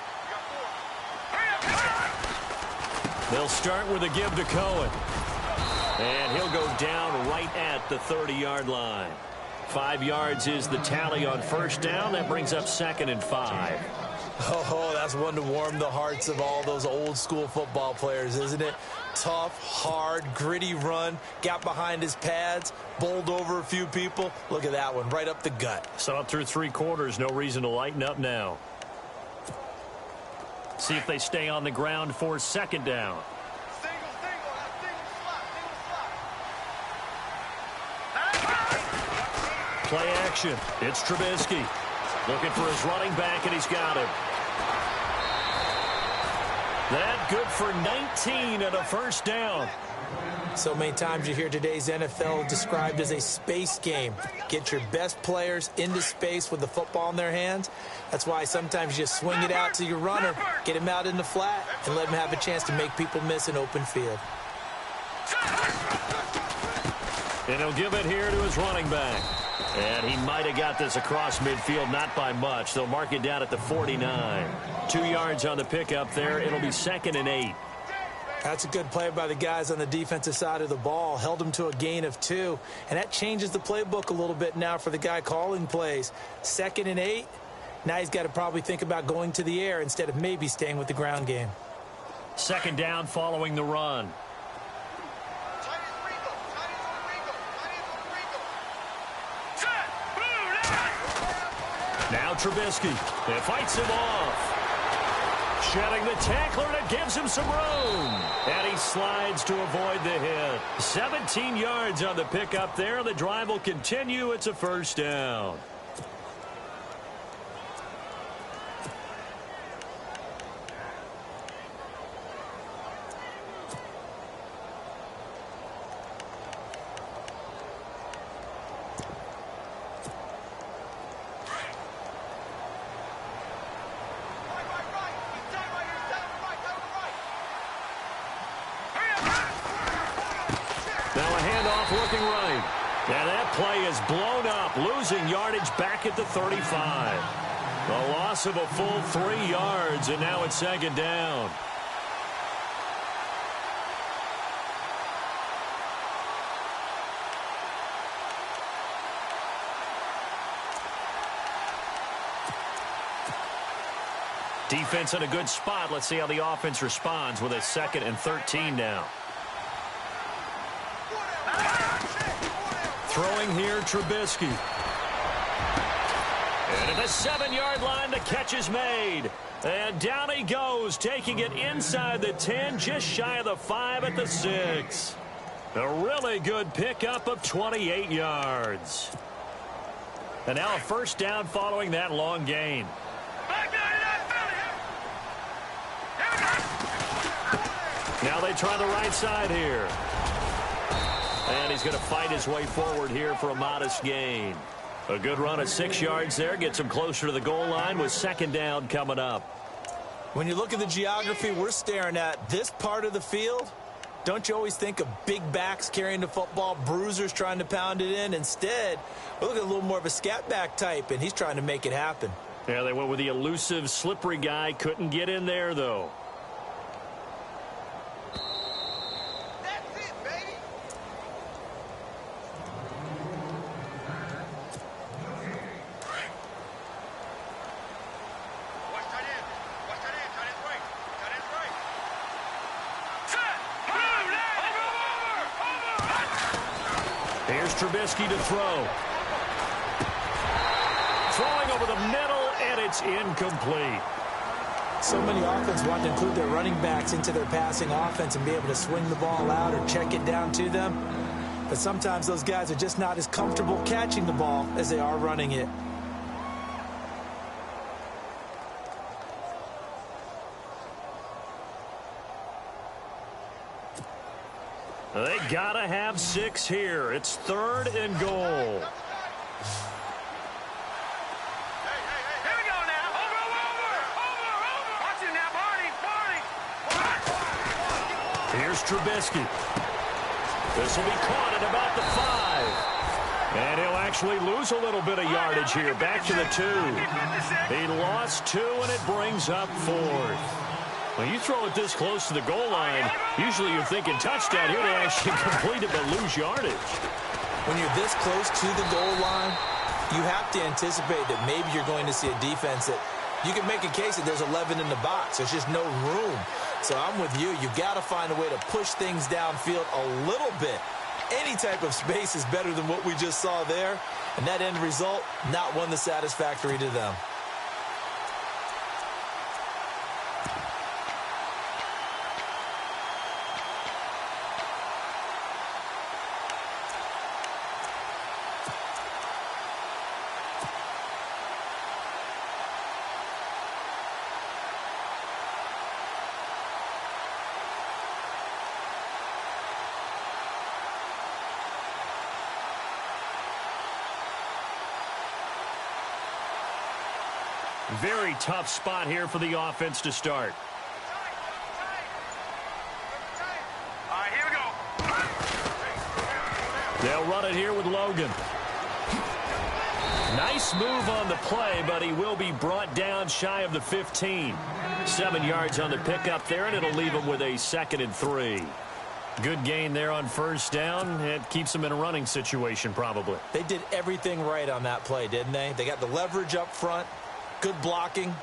They'll start with a give to Cohen. And he'll go down right at the 30-yard line. 5 yards is the tally on first down. That brings up 2nd and 5. Oh, that's one to warm the hearts of all those old-school football players, isn't it? Tough, hard, gritty run, got behind his pads, bowled over a few people. Look at that one, right up the gut. So up through 3 quarters, no reason to lighten up now. See if they stay on the ground for 2nd down. Play action. It's Trubisky. Looking for his running back, and he's got him. That good for 19 and a first down. So many times you hear today's NFL described as a space game. Get your best players into space with the football in their hands. That's why sometimes you swing it out to your runner, get him out in the flat, and let him have a chance to make people miss an open field. And he'll give it here to his running back. And he might have got this across midfield, not by much. They'll mark it down at the 49. 2 yards on the pickup there. It'll be 2nd and 8. That's a good play by the guys on the defensive side of the ball. Held them to a gain of 2. And that changes the playbook a little bit now for the guy calling plays. 2nd and 8. Now he's got to probably think about going to the air instead of maybe staying with the ground game. 2nd down following the run. Now Trubisky. It fights him off. Shedding the tackler, and it gives him some room. And he slides to avoid the hit. 17 yards on the pickup there. The drive will continue. It's a first down. Looking right. And that play is blown up, losing yardage back at the 35. A loss of a full 3 yards, and now it's 2nd down. Defense in a good spot. Let's see how the offense responds with a 2nd and 13 now. Throwing here, Trubisky. And at the 7-yard line, the catch is made. And down he goes, taking it inside the 10, just shy of the 5 at the 6. A really good pickup of 28 yards. And now a first down following that long gain. Now they try the right side here. And he's going to fight his way forward here for a modest gain. A good run at 6 yards there. Gets him closer to the goal line with 2nd down coming up. When you look at the geography we're staring at, this part of the field, don't you always think of big backs carrying the football, bruisers trying to pound it in? Instead, we look at a little more of a scat back type, and he's trying to make it happen. Yeah, they went with the elusive, slippery guy. Couldn't get in there, though. Trubisky to throw. Throwing over the middle, and it's incomplete. So many offenses want to include their running backs into their passing offense and be able to swing the ball out or check it down to them. But sometimes those guys are just not as comfortable catching the ball as they are running it. They gotta have 6 here. It's 3rd and goal. Here we go now. Over Here's Trubisky. This will be caught at about the 5. And he'll actually lose a little bit of yardage here. Back to the 2. He lost 2, and it brings up 4th. When you throw it this close to the goal line, usually you're thinking touchdown. Here they actually complete it but lose yardage. When you're this close to the goal line, you have to anticipate that maybe you're going to see a defense that you can make a case that there's 11 in the box. There's just no room. So I'm with you. You've got to find a way to push things downfield a little bit. Any type of space is better than what we just saw there. And that end result, not one that's satisfactory to them. Very tough spot here for the offense to start. All right, here we go. They'll run it here with Logan. Nice move on the play, but he will be brought down shy of the 15. 7 yards on the pickup there, and it'll leave him with a 2nd and 3. Good gain there on first down. It keeps them in a running situation probably. They did everything right on that play, didn't they? They got the leverage up front. Good blocking,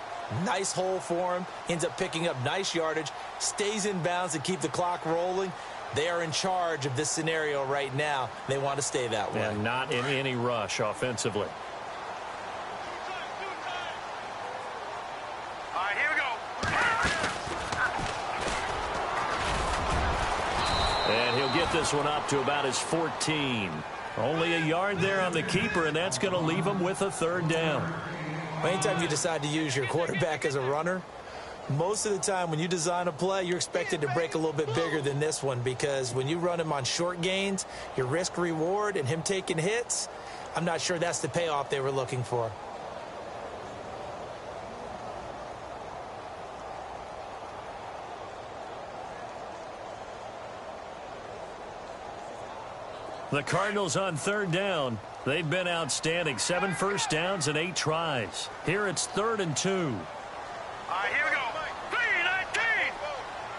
nice hole for him, ends up picking up nice yardage, stays in bounds to keep the clock rolling. They are in charge of this scenario right now. They want to stay that way. And not in any rush offensively. All right, here we go. And he'll get this one up to about his 14. Only a yard there on the keeper, and that's going to leave him with a 3rd down. Anytime you decide to use your quarterback as a runner, most of the time when you design a play, you're expected to break a little bit bigger than this one, because when you run him on short gains, your risk-reward and him taking hits, I'm not sure that's the payoff they were looking for. The Cardinals on 3rd down. They've been outstanding. 7 first downs and 8 tries. Here it's 3rd and 2. All right, here we go. 3-19.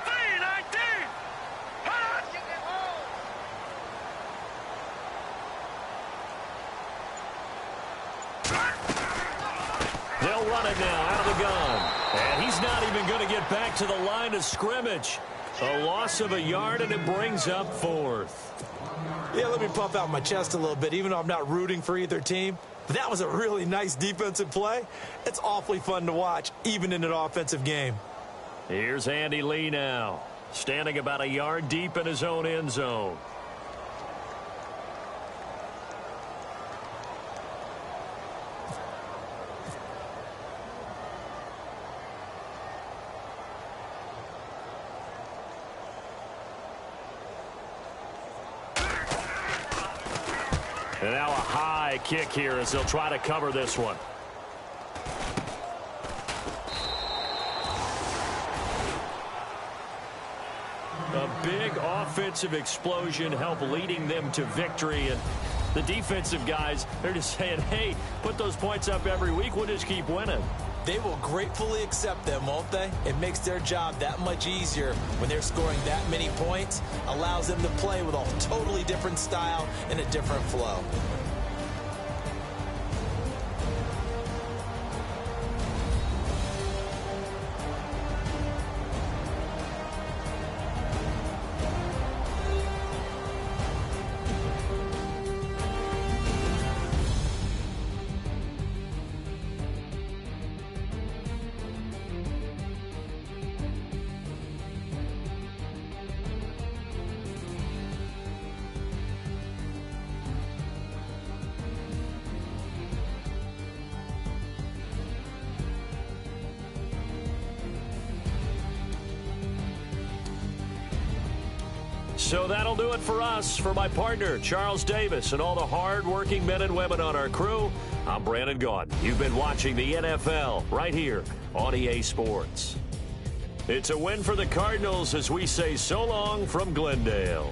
3-19. They'll run it now out of the gun. And he's not even going to get back to the line of scrimmage. A loss of a yard, and it brings up 4th. Yeah, let me puff out my chest a little bit, even though I'm not rooting for either team. But that was a really nice defensive play. It's awfully fun to watch, even in an offensive game. Here's Andy Lee now, standing about a yard deep in his own end zone. And now a high kick here as they'll try to cover this one. A big offensive explosion helped leading them to victory. And the defensive guys, they're just saying, hey, put those points up every week. We'll just keep winning. They will gratefully accept them, won't they? It makes their job that much easier when they're scoring that many points. Allows them to play with a totally different style and a different flow. So that'll do it for us. For my partner, Charles Davis, and all the hard-working men and women on our crew, I'm Brandon Gaudin. You've been watching the NFL right here on EA Sports. It's a win for the Cardinals as we say so long from Glendale.